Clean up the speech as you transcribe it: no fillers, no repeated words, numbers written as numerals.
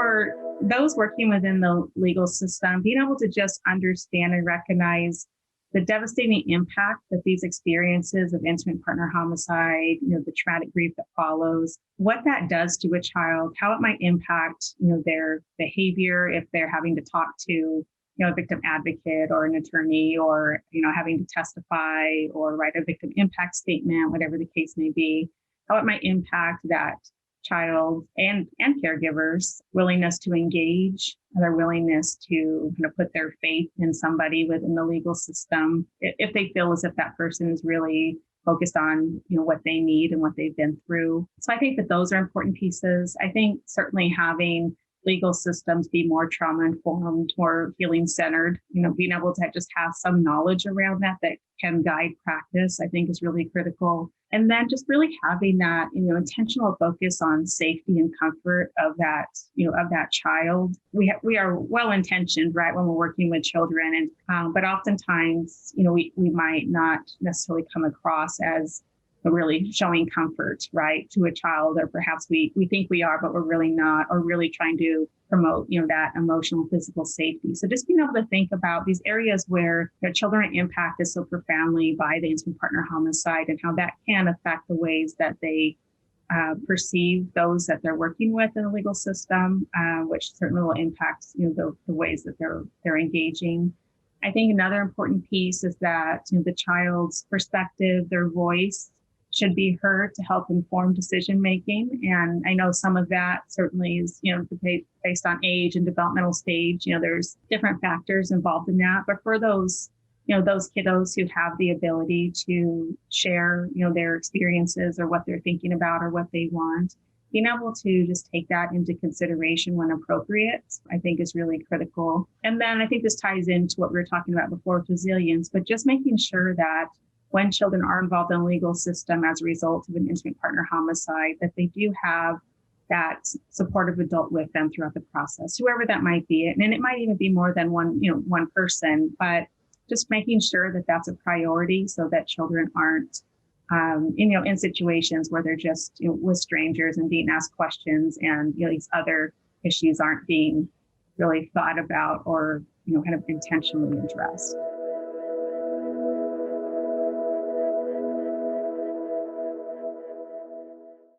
for those working within the legal system, being able to just understand and recognize the devastating impact that these experiences of intimate partner homicide, the traumatic grief that follows, what that does to a child, how it might impact, their behavior if they're having to talk to, a victim advocate or an attorney, or, having to testify or write a victim impact statement, whatever the case may be, how it might impact that child and caregivers' willingness to engage, their willingness to put their faith in somebody within the legal system, if they feel as if that person is really focused on, what they need and what they've been through. So I think that those are important pieces. I think certainly having legal systems be more trauma-informed, more healing-centered, being able to just have some knowledge around that can guide practice, I think is really critical. And then just really having that, intentional focus on safety and comfort of that, of that child. We are well-intentioned, right, when we're working with children, and but oftentimes, we might not necessarily come across as really showing comfort, right, to a child, or perhaps we think we are, but we're really not, or really trying to promote, that emotional, physical safety. So just being able to think about these areas where children are impacted so profoundly by the intimate partner homicide, and how that can affect the ways that they perceive those that they're working with in the legal system, which certainly will impact, the ways that they're engaging. I think another important piece is that the child's perspective, their voice, should be heard to help inform decision making. And I know some of that certainly is, based on age and developmental stage. There's different factors involved in that. But for those, those kiddos who have the ability to share, their experiences or what they're thinking about or what they want, being able to just take that into consideration when appropriate, I think is really critical. And then I think this ties into what we were talking about before with resilience, but just making sure that when children are involved in the legal system as a result of an intimate partner homicide, that they do have that supportive adult with them throughout the process, whoever that might be. And it might even be more than one person, but just making sure that that's a priority so that children aren't, in situations where they're just with strangers and being asked questions, and these other issues aren't being really thought about or kind of intentionally addressed.